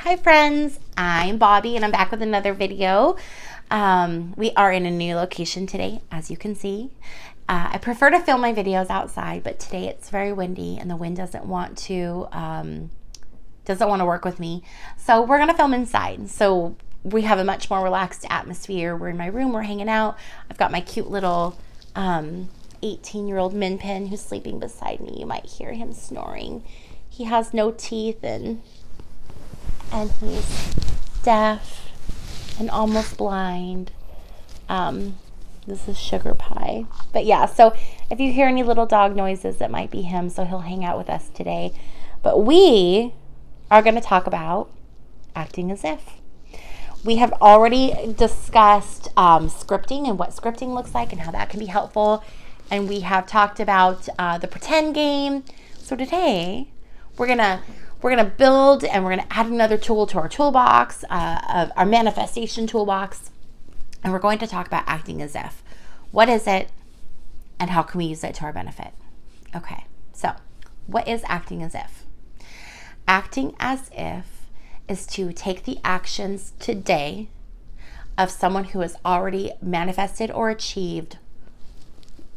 Hi friends, I'm Bobby and I'm back with another video. We are in a new location today, as you can see. I prefer to film my videos outside, but today it's very windy and the wind doesn't want to work with me. So we're gonna film inside. So we have a much more relaxed atmosphere. We're in my room, we're hanging out. I've got my cute little 18-year-old Min Pin who's sleeping beside me. You might hear him snoring. He has no teeth and he's deaf and almost blind. This is Sugar Pie. But yeah, so if you hear any little dog noises, that might be him, so he'll hang out with us today. But we are going to talk about acting as if. We have already discussed scripting and what scripting looks like and how that can be helpful. And we have talked about the pretend game. So today, we're gonna build and we're gonna add another tool to our toolbox, of our manifestation toolbox, and we're going to talk about acting as if. What is it, and how can we use it to our benefit? Okay, so what is acting as if? Acting as if is to take the actions today of someone who has already manifested or achieved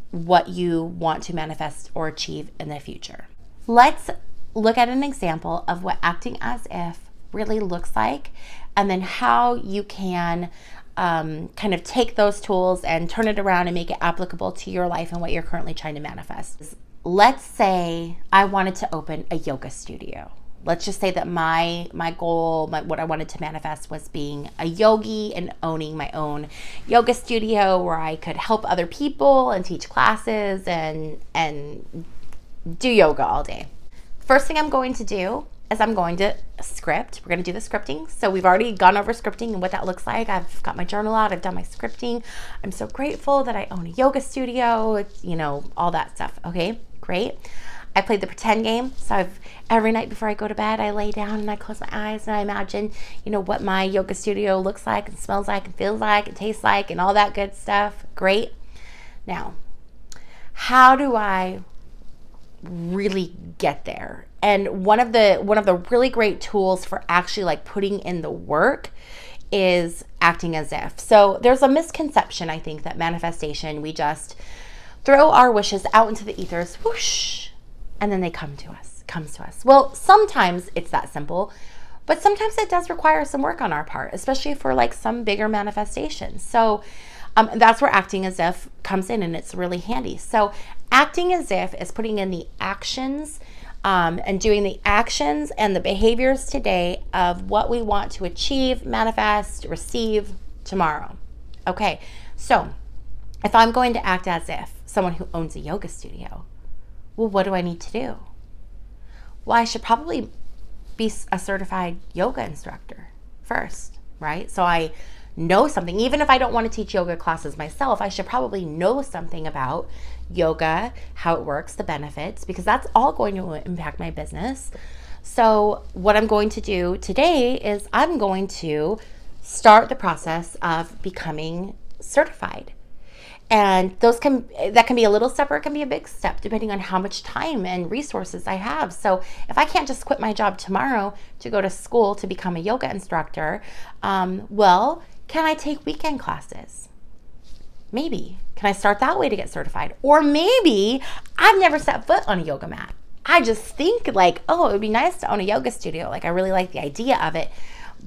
what you want to manifest or achieve in the future. Let's look at an example of what acting as if really looks like, and then how you can kind of take those tools and turn it around and make it applicable to your life and what you're currently trying to manifest. Let's say I wanted to open a yoga studio. Let's just say that my goal, what I wanted to manifest was being a yogi and owning my own yoga studio where I could help other people and teach classes and do yoga all day. First thing I'm going to do is I'm going to script. We're going to do the scripting. So we've already gone over scripting and what that looks like. I've got my journal out. I've done my scripting. I'm so grateful that I own a yoga studio. It's, all that stuff. Okay, great. I played the pretend game. So every night before I go to bed, I lay down and I close my eyes and I imagine, what my yoga studio looks like and smells like and feels like and tastes like and all that good stuff. Great. Now, how do I really get there? And one of the really great tools for actually like putting in the work is acting as if. So there's a misconception, I think, that manifestation, we just throw our wishes out into the ethers, whoosh, and then they comes to us. Well, sometimes it's that simple, but sometimes it does require some work on our part, especially for like some bigger manifestations. So that's where acting as if comes in, and it's really handy. So acting as if is putting in the actions and doing the actions and the behaviors today of what we want to achieve, manifest, receive tomorrow. Okay, so if I'm going to act as if someone who owns a yoga studio, well, what do I need to do? Well, I should probably be a certified yoga instructor first, right? So I know something. Even if I don't want to teach yoga classes myself, I should probably know something about yoga, how it works, the benefits, because that's all going to impact my business. So what I'm going to do today is I'm going to start the process of becoming certified. And that can be a little step or it can be a big step depending on how much time and resources I have. So if I can't just quit my job tomorrow to go to school to become a yoga instructor, well, can I take weekend classes? Maybe. Can I start that way to get certified? Or maybe I've never set foot on a yoga mat. I just think like, oh, it would be nice to own a yoga studio. Like I really like the idea of it.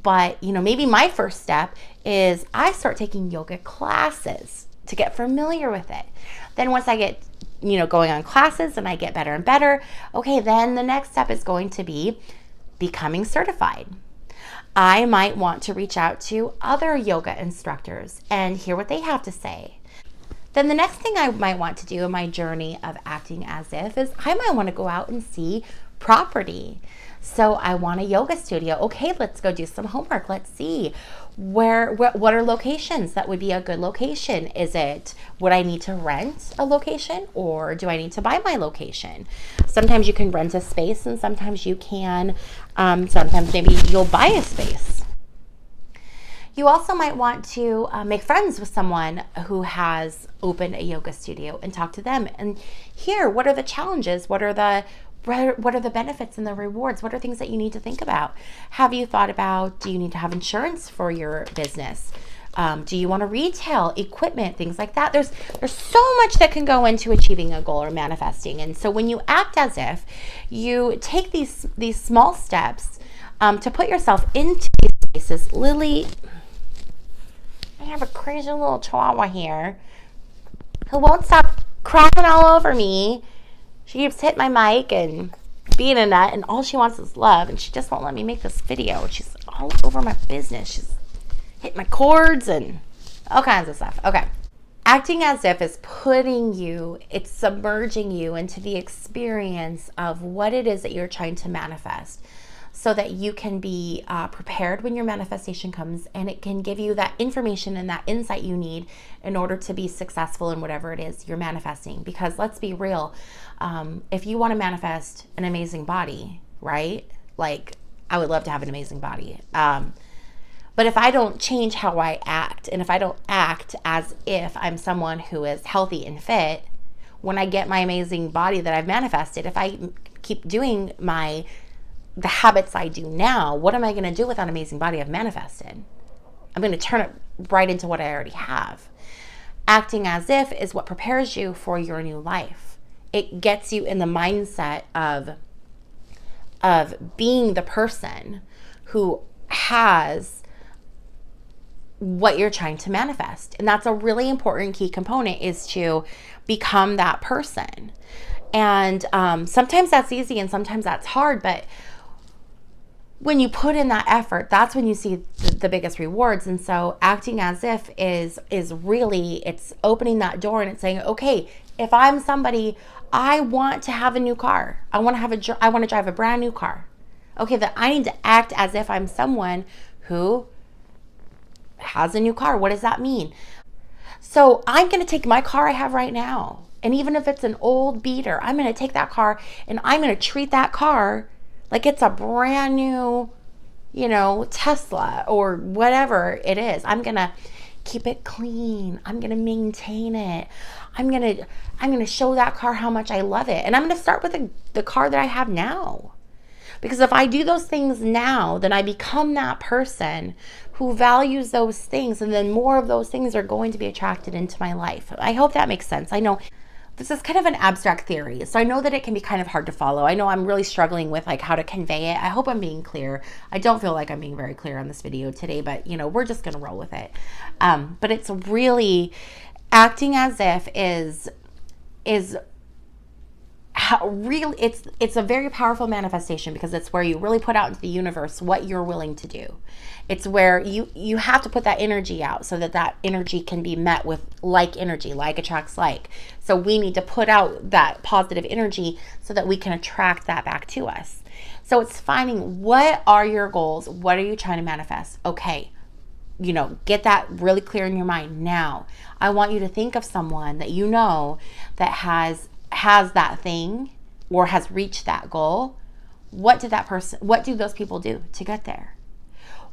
But, maybe my first step is I start taking yoga classes to get familiar with it. Then once I get, going on classes and I get better and better, okay, then the next step is going to be becoming certified. I might want to reach out to other yoga instructors and hear what they have to say. Then the next thing I might want to do in my journey of acting as if is I might want to go out and see property. So I want a yoga studio. Okay, let's go do some homework. Let's see what are locations that would be a good location. Would I need to rent a location or do I need to buy my location? Sometimes you can rent a space and sometimes you can, sometimes maybe you'll buy a space. You also might want to make friends with someone who has opened a yoga studio and talk to them and hear what are the challenges, what are the What are the benefits and the rewards? What are things that you need to think about? Have you thought about, do you need to have insurance for your business? Do you want to retail equipment, things like that? There's so much that can go into achieving a goal or manifesting. And so when you act as if, you take these small steps to put yourself into these spaces. Lily, I have a crazy little chihuahua here who won't stop crying all over me. She keeps hitting my mic and being a nut, and all she wants is love, and she just won't let me make this video. She's all over my business. She's hit my cords and all kinds of stuff. Okay. Acting as if is it's submerging you into the experience of what it is that you're trying to manifest so that you can be prepared when your manifestation comes, and it can give you that information and that insight you need in order to be successful in whatever it is you're manifesting. Because let's be real, if you want to manifest an amazing body, right? Like, I would love to have an amazing body. But if I don't change how I act, and if I don't act as if I'm someone who is healthy and fit, when I get my amazing body that I've manifested, if I keep doing the habits I do now, what am I going to do with that amazing body I've manifested? I'm going to turn it right into what I already have. Acting as if is what prepares you for your new life. It gets you in the mindset of being the person who has what you're trying to manifest. And that's a really important key component, is to become that person. And sometimes that's easy and sometimes that's hard, but when you put in that effort, that's when you see the biggest rewards. And so acting as if is really, it's opening that door, and it's saying, okay, if I'm somebody, I want to have a new car. I want to drive a brand new car. Okay, then I need to act as if I'm someone who has a new car. What does that mean? So I'm going to take my car I have right now, and even if it's an old beater, I'm going to take that car and I'm going to treat that car like it's a brand new, Tesla or whatever it is. I'm going to keep it clean. I'm going to maintain it. I'm going to show that car how much I love it. And I'm going to start with the car that I have now. Because if I do those things now, then I become that person who values those things, and then more of those things are going to be attracted into my life. I hope that makes sense. I know this is kind of an abstract theory, so I know that it can be kind of hard to follow. I know I'm really struggling with how to convey it. I hope I'm being clear. I don't feel like I'm being very clear on this video today, but we're just going to roll with it. But it's really, acting as if is how really it's a very powerful manifestation, because it's where you really put out into the universe what you're willing to do. It's where you have to put that energy out so that energy can be met with like energy. Like attracts like. So we need to put out that positive energy so that we can attract that back to us. So it's finding, what are your goals? What are you trying to manifest? Okay, get that really clear in your mind. Now, I want you to think of someone that that has that thing or has reached that goal. What do those people do to get there?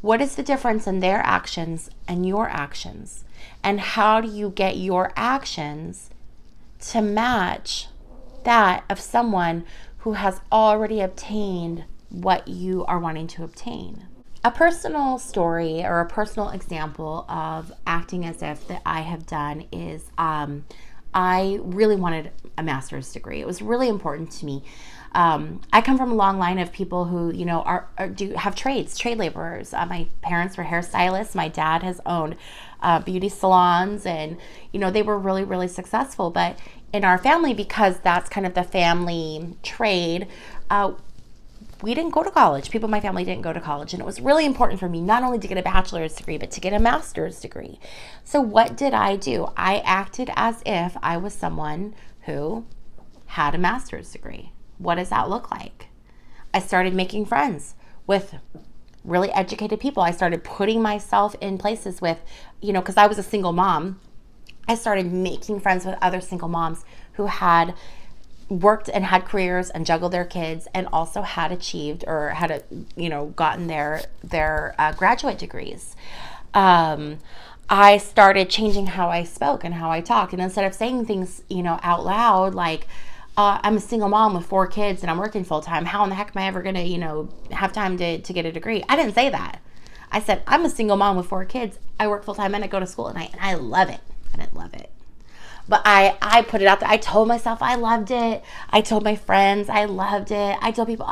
What is the difference in their actions and your actions? And how do you get your actions to match that of someone who has already obtained what you are wanting to obtain? A personal story or a personal example of acting as if that I have done is I really wanted a master's degree. It was really important to me. I come from a long line of people who, have trade laborers. My parents were hairstylists. My dad has owned beauty salons, and, they were really, really successful. But in our family, because that's kind of the family trade, we didn't go to college. People in my family didn't go to college. And it was really important for me not only to get a bachelor's degree, but to get a master's degree. So what did I do? I acted as if I was someone who had a master's degree. What does that look like? I started making friends with really educated people. I started putting myself in places with, because I was a single mom, I started making friends with other single moms who had worked and had careers and juggled their kids and also had achieved or had gotten their graduate degrees. I started changing how I spoke and how I talked, and instead of saying things out loud like I'm a single mom with 4 kids and I'm working full time. How in the heck am I ever going to, have time to get a degree? I didn't say that. I said, I'm a single mom with 4 kids. I work full time and I go to school at night, and I love it. I didn't love it. But I put it out there. I told myself I loved it. I told my friends I loved it. I told people,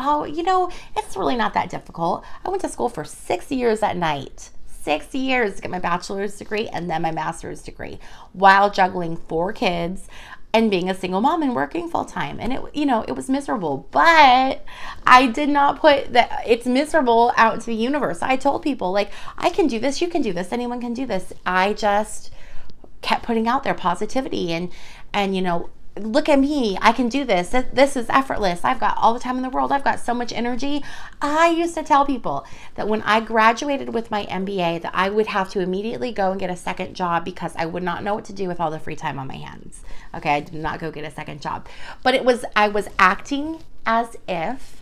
it's really not that difficult. I went to school for 6 years at night. 6 years to get my bachelor's degree and then my master's degree while juggling 4 kids and being a single mom and working full time. And it was miserable, but I did not put that it's miserable out into the universe. I told people, like, I can do this, you can do this, anyone can do this. I just kept putting out there positivity and look at me, I can do this. This is effortless. I've got all the time in the world. I've got so much energy. I used to tell people that when I graduated with my MBA that I would have to immediately go and get a second job because I would not know what to do with all the free time on my hands. Okay, I did not go get a second job. But I was acting as if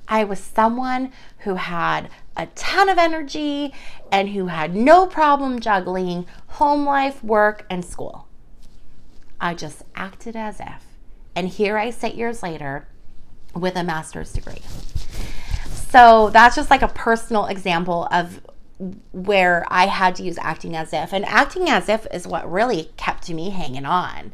I was someone who had a ton of energy and who had no problem juggling home life, work, and school. I just acted as if. And here I sit years later with a master's degree. So that's just like a personal example of where I had to use acting as if. And acting as if is what really kept me hanging on.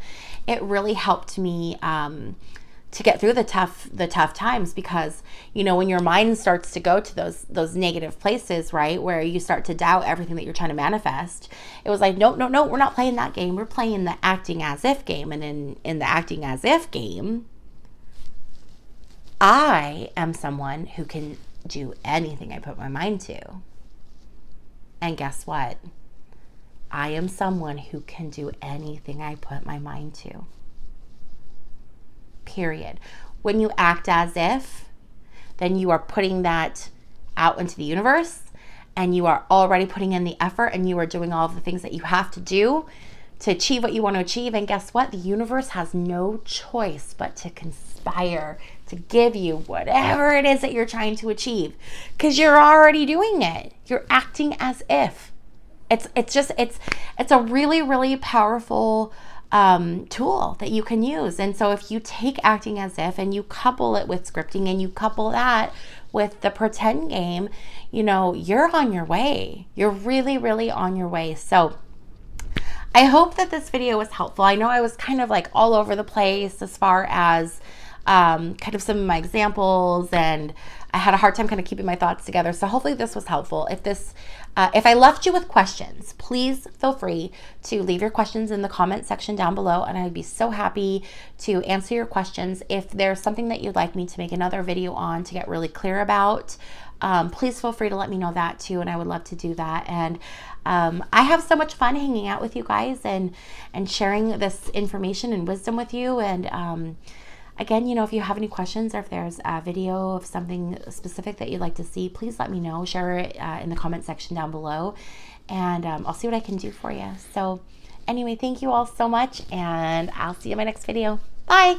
It really helped me to get through the tough times, because when your mind starts to go to those negative places, right, where you start to doubt everything that you're trying to manifest, it was like, no, we're not playing that game. We're playing the acting as if game. And in the acting as if game, I am someone who can do anything I put my mind to. And guess what? I am someone who can do anything I put my mind to. Period. When you act as if, then you are putting that out into the universe, and you are already putting in the effort, and you are doing all of the things that you have to do to achieve what you want to achieve. And guess what? The universe has no choice but to conspire to give you whatever it is that you're trying to achieve, because you're already doing it. You're acting as if. It's a really, really powerful tool that you can use. And so if you take acting as if and you couple it with scripting and you couple that with the pretend game, you're on your way. You're really, really on your way. So I hope that this video was helpful. I know I was kind of like all over the place as far as kind of some of my examples, and I had a hard time kind of keeping my thoughts together. So hopefully this was helpful. If I left you with questions, please feel free to leave your questions in the comment section down below, and I'd be so happy to answer your questions. If there's something that you'd like me to make another video on to get really clear about, please feel free to let me know that too, and I would love to do that. And I have so much fun hanging out with you guys and sharing this information and wisdom with you. And again, if you have any questions, or if there's a video of something specific that you'd like to see, please let me know. Share it in the comment section down below, and I'll see what I can do for you. So anyway, thank you all so much, and I'll see you in my next video. Bye.